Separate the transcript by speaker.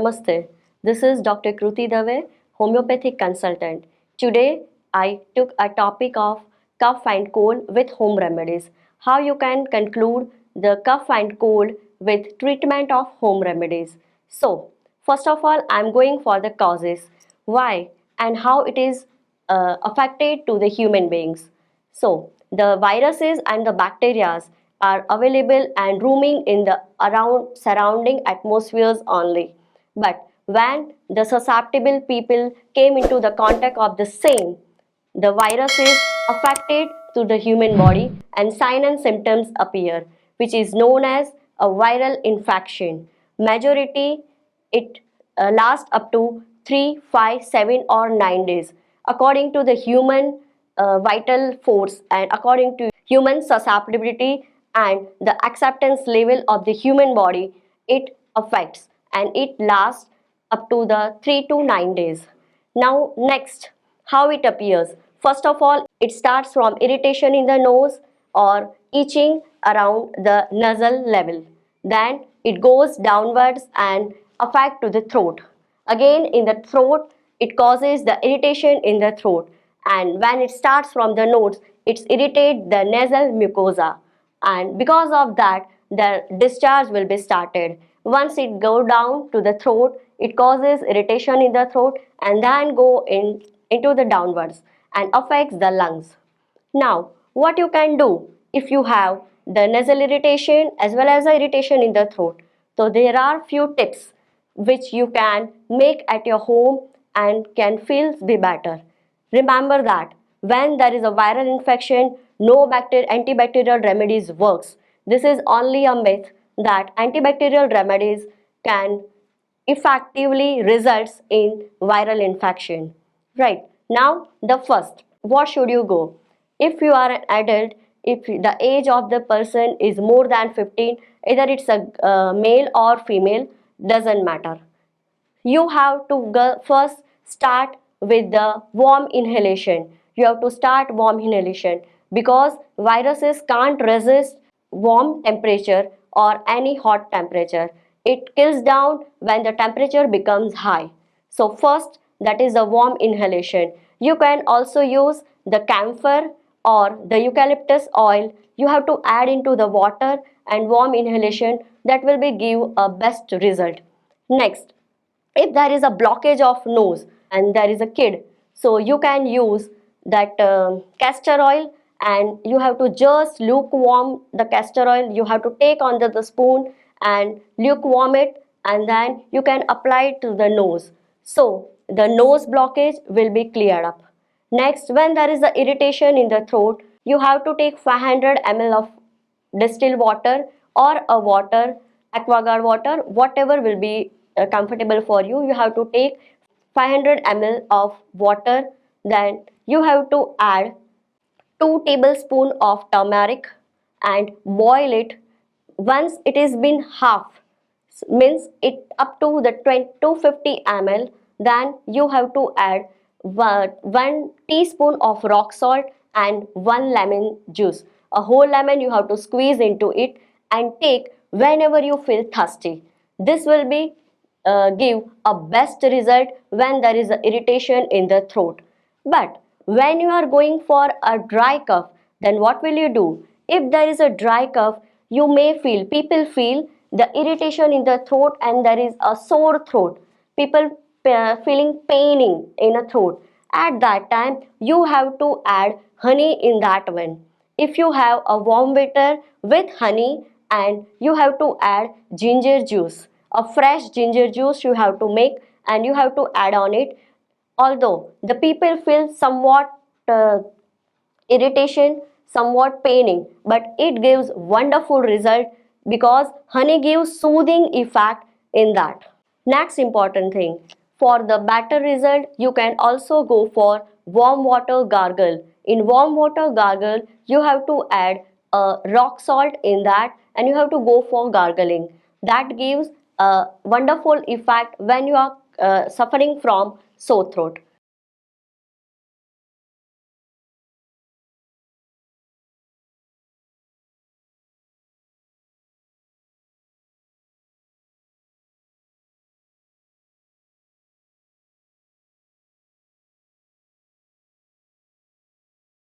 Speaker 1: Namaste. This is Dr. Kruti Dave, homeopathic consultant. Today, I took a topic of cough and cold with home remedies. How you can conclude the cough and cold with treatment of home remedies. So, first of all, I am going for the causes. Why and how it is affected to the human beings. So, the viruses and the bacteria are available and roaming in the around surrounding atmospheres only. But when the susceptible people came into the contact of the same, the virus is affected to the human body and signs and symptoms appear, which is known as a viral infection. Majority it lasts up to 3, 5, 7 or 9 days according to the human vital force and according to human susceptibility and the acceptance level of the human body. It affects and it lasts up to the 3 to 9 days. Now next, how it appears. First of all, it starts from irritation in the nose or itching around the nasal level. Then it goes downwards and affect to the throat. Again in the throat, it causes the irritation in the throat, and when it starts from the nose, it irritates the nasal mucosa, and because of that the discharge will be started. Once it go down to the throat, it causes irritation in the throat and then go into the downwards and affects the lungs. Now what you can do if you have the nasal irritation as well as the irritation in the throat? So there are few tips which you can make at your home and can feel be better. Remember that when there is a viral infection, no antibacterial remedies works. This is only a myth that antibacterial remedies can effectively results in viral infection. Right. Now the first, what should you go? If you are an adult, if the age of the person is more than 15, either it's a male or female, doesn't matter. You have to first start with the warm inhalation. You have to start warm inhalation because viruses can't resist warm temperature or any hot temperature. It kills down when the temperature becomes high. So first, that is the warm inhalation. You can also use the camphor or the eucalyptus oil. You have to add into the water and warm inhalation. That will be give a best result. Next, if there is a blockage of nose and there is a kid, so you can use that castor oil, and you have to just lukewarm the castor oil. You have to take under the spoon and lukewarm it, and then you can apply it to the nose, so the nose blockage will be cleared up. Next, when there is a irritation in the throat, you have to take 500 ml of distilled water or a water, aquaguard water, whatever will be comfortable for you. You have to take 500 ml of water. Then you have to add 2 tablespoons of turmeric and boil it. Once it is been half, means it up to the 250 ml, then you have to add 1 teaspoon of rock salt and 1 lemon juice. A whole lemon you have to squeeze into it and take whenever you feel thirsty. This will be give a best result when there is a irritation in the throat. But when you are going for a dry cough, then what will you do? If there is a dry cough, you may feel, people feel the irritation in the throat and there is a sore throat. People feeling paining in a throat. At that time, you have to add honey in that one. If you have a warm water with honey, and you have to add ginger juice, a fresh ginger juice you have to make and you have to add on it. Although the people feel somewhat irritation, somewhat paining, but it gives wonderful result because honey gives soothing effect in that. Next important thing, for the better result, you can also go for warm water gargle. In warm water gargle, you have to add rock salt in that and you have to go for gargling. That gives a wonderful effect when you are suffering from sore throat.